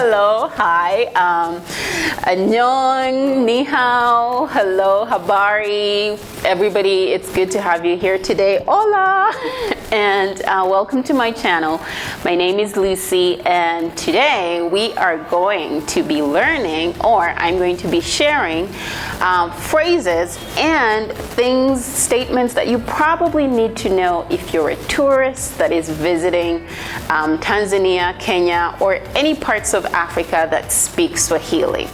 Hello, hi, annyeong, ni hao, hello, habari, everybody, it's good to have you here today, hola, and welcome to my channel. My name is Lucy, and today we are going to be learning, or I'm going to be sharing phrases and things, statements that you probably need to know if you're a tourist that is visiting Tanzania, Kenya, or any parts of Africa that speak Swahili.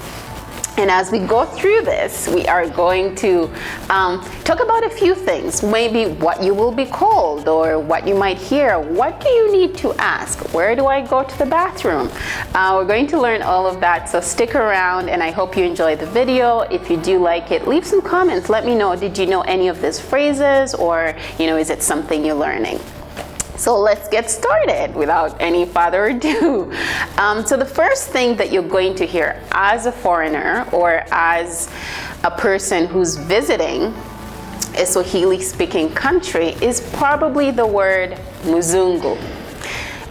And as we go through this, we are going to talk about a few things, maybe what you will be called or what you might hear. What do you need to ask? Where do I go to the bathroom? We're going to learn all of that, so stick around, and I hope you enjoy the video. If you do like it, leave some comments. Let me know, did you know any of these phrases, or is it something you're learning? So let's get started without any further ado. So the first thing that you're going to hear as a foreigner or as a person who's visiting a Swahili speaking country is probably the word Muzungu.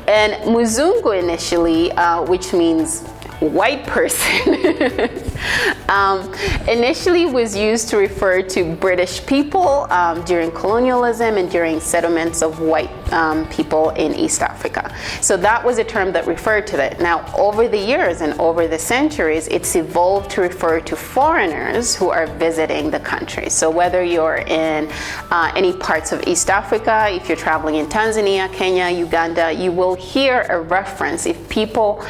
And Muzungu initially, which means white person, initially was used to refer to British people during colonialism and during settlements of white people in East Africa. So that was a term that referred to that. Now, over the years and over the centuries, it's evolved to refer to foreigners who are visiting the country. So whether you're in any parts of East Africa, if you're traveling in Tanzania, Kenya, Uganda, you will hear a reference. If people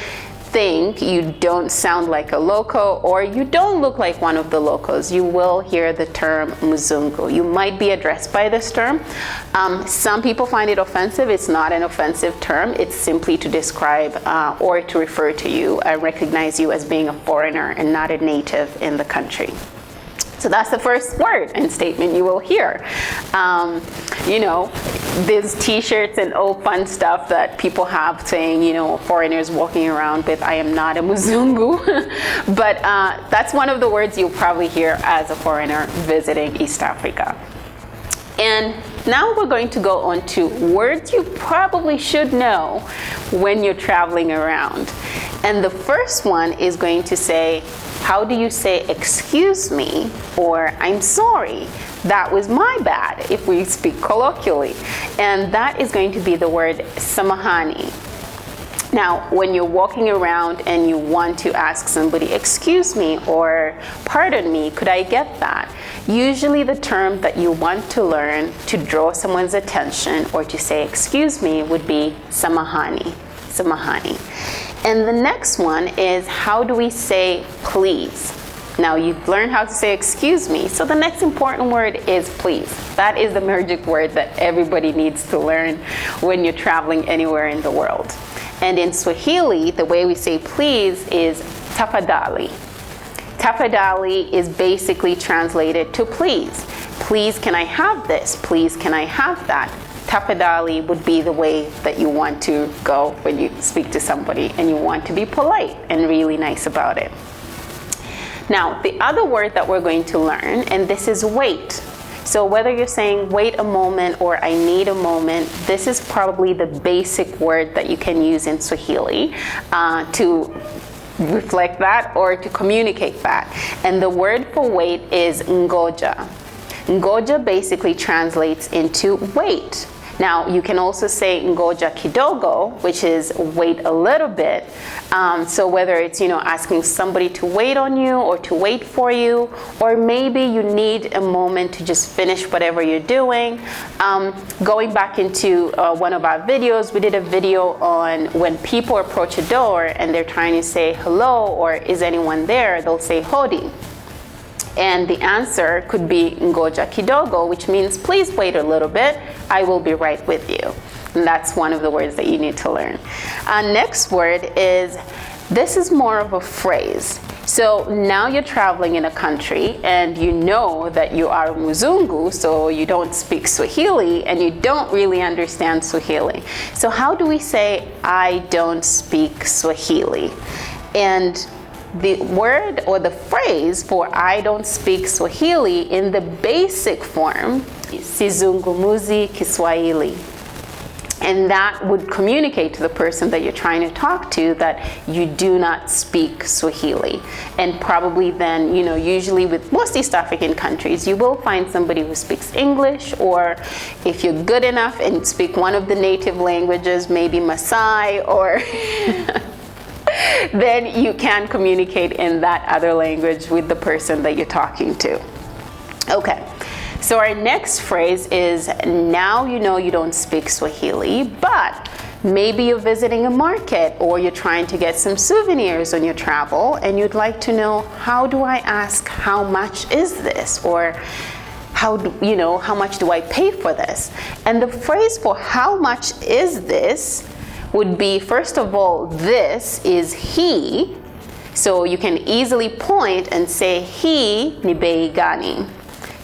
think you don't sound like a loco or you don't look like one of the locals, you will hear the term Muzungu. You might be addressed by this term. Some people find it offensive. It's not an offensive term. It's simply to describe or to refer to you and recognize you as being a foreigner and not a native in the country. So that's the first word and statement you will hear. These t-shirts and all fun stuff that people have saying, foreigners walking around with, I am not a Muzungu. But that's one of the words you'll probably hear as a foreigner visiting East Africa. And now we're going to go on to words you probably should know when you're traveling around. And the first one is going to say, how do you say excuse me or I'm sorry? That was my bad if we speak colloquially. And that is going to be the word samahani. Now, when you're walking around and you want to ask somebody, excuse me or pardon me, could I get that? Usually the term that you want to learn to draw someone's attention or to say excuse me would be samahani. Samahani. And the next one is, how do we say please? Now you've learned how to say excuse me, so the next important word is please. That is the magic word that everybody needs to learn when you're traveling anywhere in the world. And in Swahili, the way we say please is tafadhali. Tafadhali is basically translated to please. Please, can I have this? Please, can I have that? Tafadhali would be the way that you want to go when you speak to somebody and you want to be polite and really nice about it. Now, the other word that we're going to learn, and this is wait. So whether you're saying wait a moment or I need a moment, this is probably the basic word that you can use in Swahili to reflect that or to communicate that. And the word for wait is ngoja. Ngoja basically translates into wait. Now, you can also say ngoja kidogo, which is wait a little bit. So whether it's, asking somebody to wait on you or to wait for you, or maybe you need a moment to just finish whatever you're doing. Going back into one of our videos, we did a video on when people approach a door and they're trying to say hello or is anyone there, they'll say hodi. And the answer could be ngoja kidogo, which means please wait a little bit. I will be right with you. And that's one of the words that you need to learn. Next word is, this is more of a phrase. So now you're traveling in a country and you know that you are Muzungu, so you don't speak Swahili and you don't really understand Swahili. So how do we say, I don't speak Swahili? And the word or the phrase for I don't speak Swahili in the basic form is Sizungumuzi Kiswahili. And that would communicate to the person that you're trying to talk to that you do not speak Swahili. And probably then, usually with most East African countries, you will find somebody who speaks English, or if you're good enough and speak one of the native languages, maybe Maasai, or then you can communicate in that other language with the person that you're talking to. Okay. So our next phrase is, now you know you don't speak Swahili, but maybe you're visiting a market or you're trying to get some souvenirs on your travel and you'd like to know, how do I ask, how much is this? Or how much do I pay for this? And the phrase for how much is this would be, first of all, this is he. So you can easily point and say, he ni bei gani.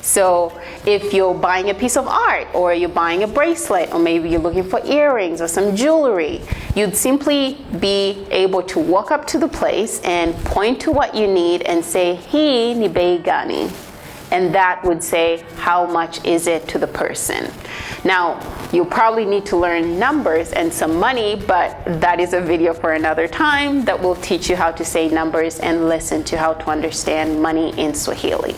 So if you're buying a piece of art, or you're buying a bracelet, or maybe you're looking for earrings or some jewelry, you'd simply be able to walk up to the place and point to what you need and say, "Hii ni bei gani?" And that would say, how much is it to the person? Now, you'll probably need to learn numbers and some money, but that is a video for another time that will teach you how to say numbers and listen to how to understand money in Swahili.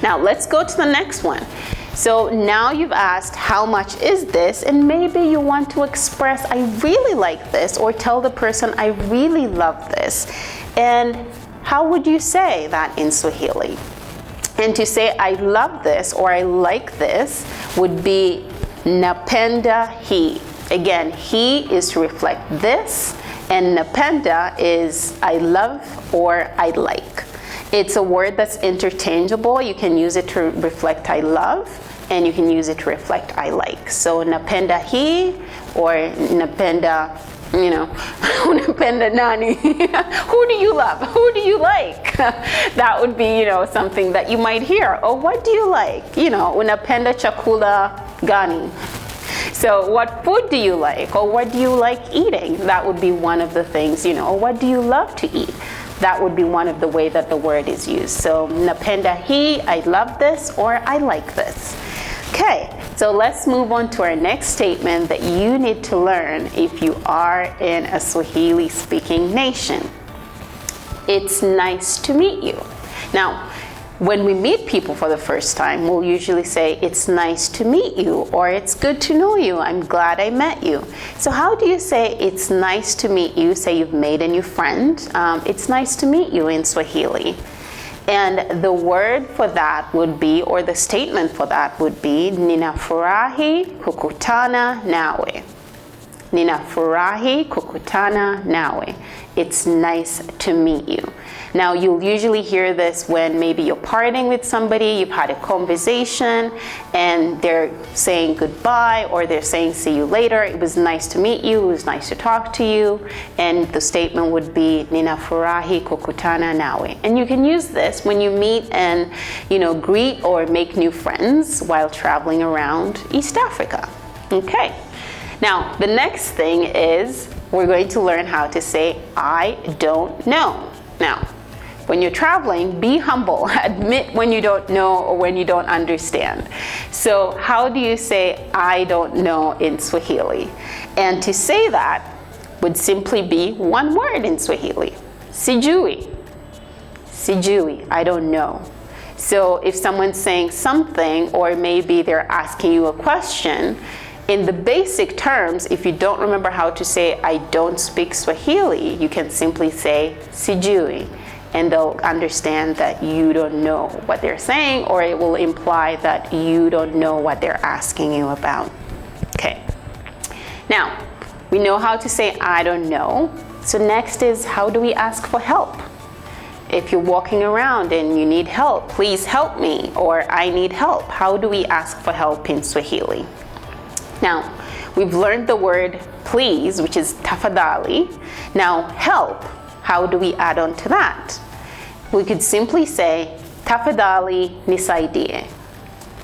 Now let's go to the next one. So now you've asked, how much is this? And maybe you want to express, I really like this, or tell the person, I really love this. And how would you say that in Swahili? And to say, I love this, or I like this, would be napenda hii. Again, he is to reflect this, and napenda is I love or I like. It's a word that's interchangeable. You can use it to reflect I love, and you can use it to reflect I like. So napenda hii, or napenda, napenda nani. Who do you love? Who do you like? That would be, something that you might hear. Oh, what do you like? Unapenda chakula gani? So what food do you like? Or what do you like eating? That would be one of the things, or what do you love to eat? That would be one of the way that the word is used. So napenda hii, I love this, or I like this. Okay, so let's move on to our next statement that you need to learn if you are in a Swahili speaking nation. It's nice to meet you. Now, when we meet people for the first time, we'll usually say, it's nice to meet you, or it's good to know you, I'm glad I met you. So how do you say it's nice to meet you? Say you've made a new friend. It's nice to meet you in Swahili. And the word for that would be, or the statement for that would be, ninafurahi kukutana nawe. Ninafurahi kukutana nawe. It's nice to meet you. Now, you'll usually hear this when maybe you're parting with somebody, you've had a conversation, and they're saying goodbye, or they're saying see you later. It was nice to meet you, it was nice to talk to you, and the statement would be, ninafurahi kukutana nawe. And you can use this when you meet and, greet or make new friends while traveling around East Africa. Okay. Now, the next thing is, we're going to learn how to say, I don't know. Now, when you're traveling, be humble. Admit when you don't know or when you don't understand. So how do you say, I don't know in Swahili? And to say that would simply be one word in Swahili. Sijui. Sijui, I don't know. So if someone's saying something, or maybe they're asking you a question, in the basic terms, if you don't remember how to say, I don't speak Swahili, you can simply say, sijui. And they'll understand that you don't know what they're saying, or it will imply that you don't know what they're asking you about. Okay. Now, we know how to say, I don't know. So next is, how do we ask for help? If you're walking around and you need help, please help me, or I need help. How do we ask for help in Swahili? Now, we've learned the word please, which is tafadhali. Now, help, how do we add on to that? We could simply say, tafadhali nisaidie.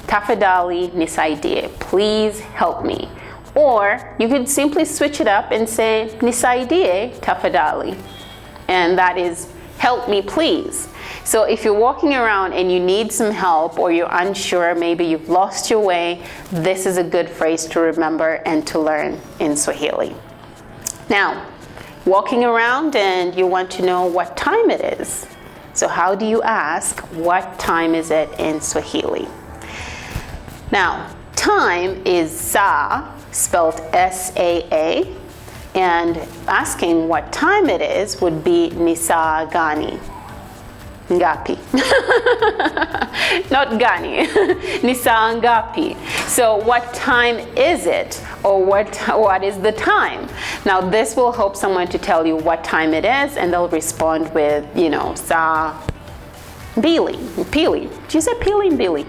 Tafadhali nisaidie, please help me. Or you could simply switch it up and say, nisaidie tafadhali. And that is, help me please. So if you're walking around and you need some help, or you're unsure, maybe you've lost your way, this is a good phrase to remember and to learn in Swahili. Now, walking around and you want to know what time it is. So how do you ask, what time is it in Swahili? Now, time is saa, spelled S-A-A, and asking what time it is would be ni saa gani. Ngapi. Not gani. Ni saa ngapi. So what time is it? Or what is the time? Now this will help someone to tell you what time it is, and they'll respond with, saa mbili. Pili. Did you say pili? Mbili.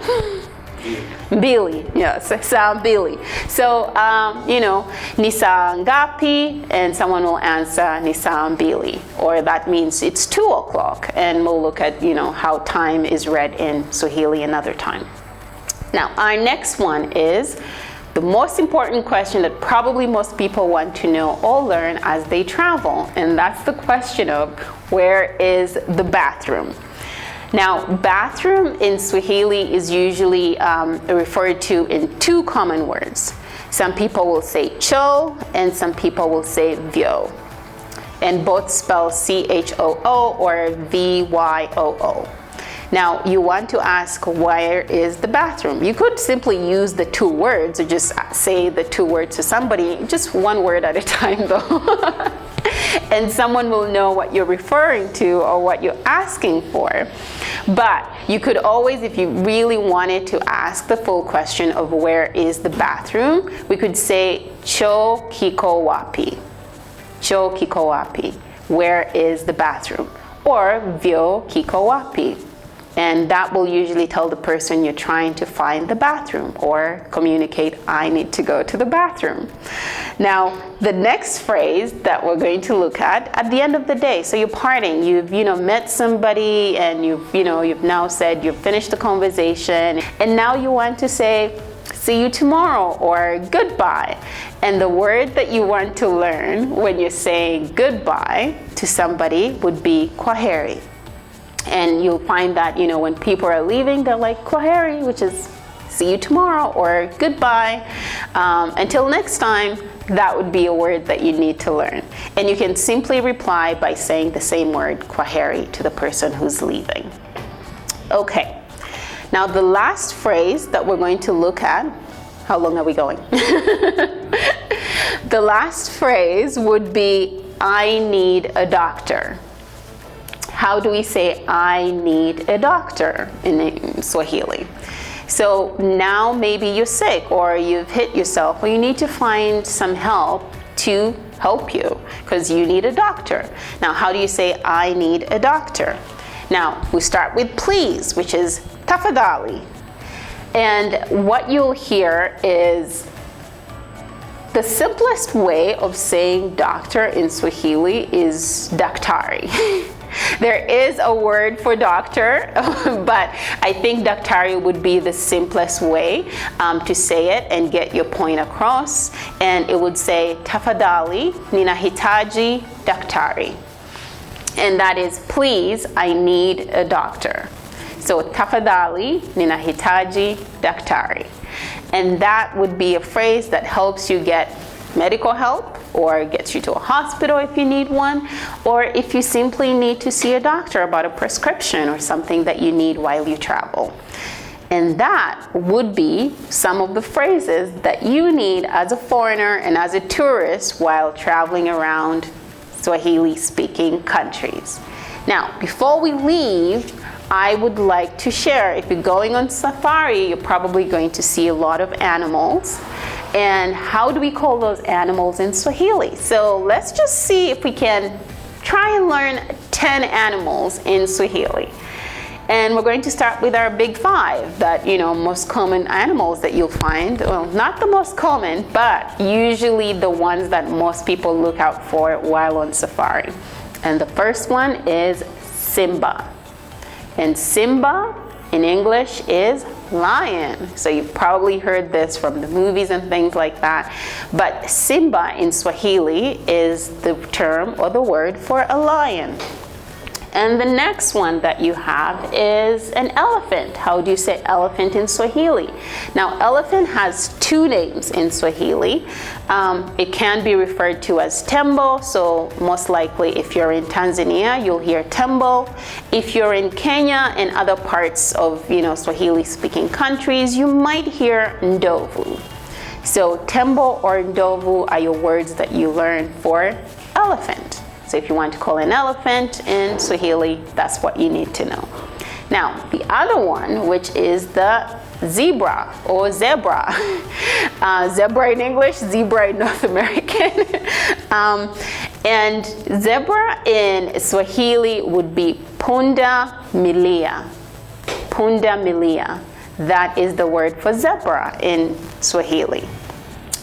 Mbili, yes, saa mbili. So, ni saa ngapi, and someone will answer ni saa mbili, or that means it's 2 o'clock, and we'll look at, how time is read in Swahili another time. Now, our next one is the most important question that probably most people want to know or learn as they travel, and that's the question of where is the bathroom? Now, bathroom in Swahili is usually referred to in 2 common words. Some people will say choo, and some people will say vyo. And both spell C-H-O-O or V-Y-O-O. Now, you want to ask, where is the bathroom? You could simply use the 2 words, or just say the 2 words to somebody, just 1 word at a time though. And someone will know what you're referring to or what you're asking for. But you could always, if you really wanted to ask the full question of where is the bathroom, we could say cho kiko wapi. Cho kiko wapi. Where is the bathroom? Or vyo kiko wapi. And that will usually tell the person you're trying to find the bathroom, or communicate, I need to go to the bathroom. Now, the next phrase that we're going to look at the end of the day, so you're parting, you've met somebody, and you've now said you've finished the conversation, and now you want to say, see you tomorrow, or goodbye. And the word that you want to learn when you're saying goodbye to somebody would be kwaheri. And you'll find that, when people are leaving, they're like, kwaheri, which is see you tomorrow, or goodbye. Until next time, that would be a word that you need to learn. And you can simply reply by saying the same word, kwaheri, to the person who's leaving. Okay. Now, the last phrase that we're going to look at, how long are we going? The last phrase would be, I need a doctor. How do we say I need a doctor in Swahili? So now maybe you're sick, or you've hit yourself, or you need to find some help to help you because you need a doctor. Now, how do you say I need a doctor? Now, we start with please, which is tafadhali. And what you'll hear is the simplest way of saying doctor in Swahili is daktari. There is a word for doctor, but I think daktari would be the simplest way to say it and get your point across. And it would say, tafadhali ninahitaji daktari. And that is, please, I need a doctor. So tafadhali ninahitaji daktari. And that would be a phrase that helps you get medical help, or gets you to a hospital if you need one, or if you simply need to see a doctor about a prescription or something that you need while you travel. And that would be some of the phrases that you need as a foreigner and as a tourist while traveling around Swahili-speaking countries. Now, before we leave, I would like to share, if you're going on safari, you're probably going to see a lot of animals. And how do we call those animals in Swahili? So let's just see if we can try and learn 10 animals in Swahili. And we're going to start with our big 5 that, most common animals that you'll find. Well, not the most common, but usually the ones that most people look out for while on safari. And the first one is Simba. And Simba in English is lion. So you've probably heard this from the movies and things like that. But Simba in Swahili is the term or the word for a lion. And the next one that you have is an elephant. How do you say elephant in Swahili? Now, elephant has two names in Swahili. It can be referred to as tembo, so most likely if you're in Tanzania, you'll hear tembo. If you're in Kenya and other parts of, Swahili-speaking countries, you might hear ndovu. So tembo or ndovu are your words that you learn for elephant. So if you want to call an elephant in Swahili, that's what you need to know. Now, the other one, which is the zebra or zebra. Zebra in English, zebra in North American. And zebra in Swahili would be punda milia. Punda milia. That is the word for zebra in Swahili.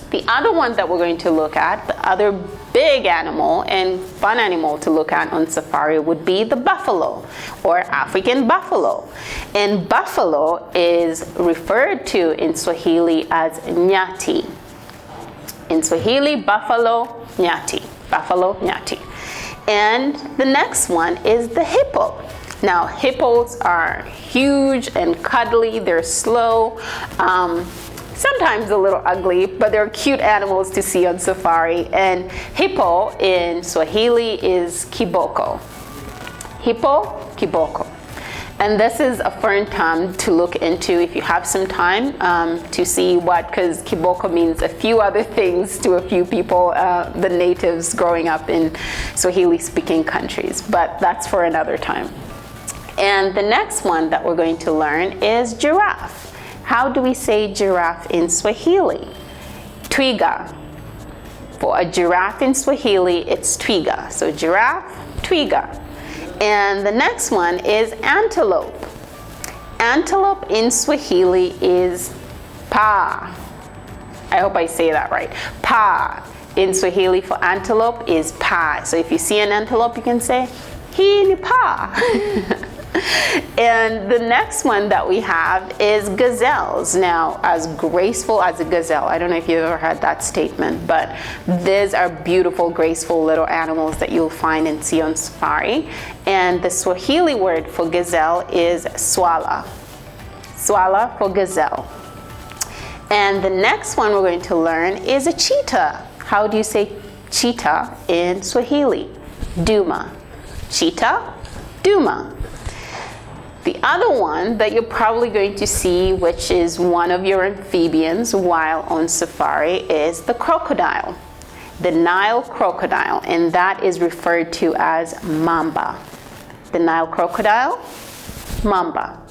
The other one that we're going to look at, the other big animal and fun animal to look at on safari would be the buffalo or African buffalo. And buffalo is referred to in Swahili as nyati. In Swahili, buffalo, nyati. Buffalo, nyati. And the next one is the hippo. Now, hippos are huge and cuddly. They're slow. Sometimes a little ugly, but they're cute animals to see on safari. And hippo in Swahili is kiboko. Hippo, kiboko. And this is a fun term to look into if you have some time to see because kiboko means a few other things to a few people, the natives growing up in Swahili-speaking countries. But that's for another time. And the next one that we're going to learn is giraffe. How do we say giraffe in Swahili? Twiga. For a giraffe in Swahili, it's twiga. So giraffe, twiga. And the next one is antelope. Antelope in Swahili is pa. I hope I say that right. Pa in Swahili for antelope is pa. So if you see an antelope, you can say, hii ni pa. And the next one that we have is gazelles. Now, as graceful as a gazelle, I don't know if you've ever heard that statement, but these are beautiful, graceful little animals that you'll find and see on safari. And the Swahili word for gazelle is swala. Swala for gazelle. And the next one we're going to learn is a cheetah. How do you say cheetah in Swahili? Duma. Cheetah, duma. The other one that you're probably going to see, which is one of your amphibians while on safari, is the crocodile. The Nile crocodile, and that is referred to as mamba. The Nile crocodile, mamba.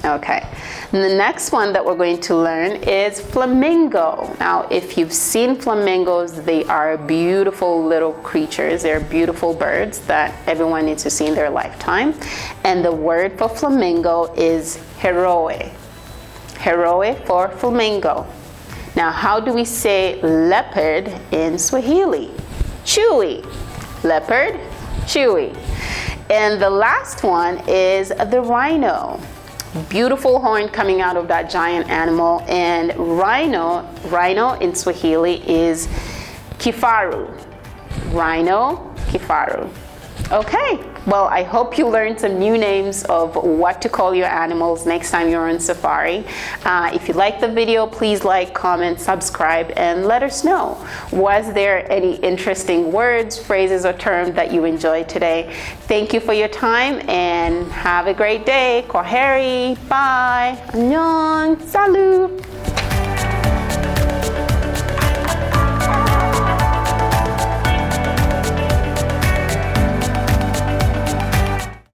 Okay. And the next one that we're going to learn is flamingo. Now, if you've seen flamingos, they are beautiful little creatures. They're beautiful birds that everyone needs to see in their lifetime. And the word for flamingo is heroe. Heroe for flamingo. Now, how do we say leopard in Swahili? Chui. Leopard, chui. And the last one is the rhino. Beautiful horn coming out of that giant animal. And rhino in Swahili is kifaru. Rhino, kifaru. Okay, well, I hope you learned some new names of what to call your animals next time you're on safari. If you like the video, please like, comment, subscribe, and let us know. Was there any interesting words, phrases, or terms that you enjoyed today? Thank you for your time and have a great day. Kwaheri, bye, annyeong, salut.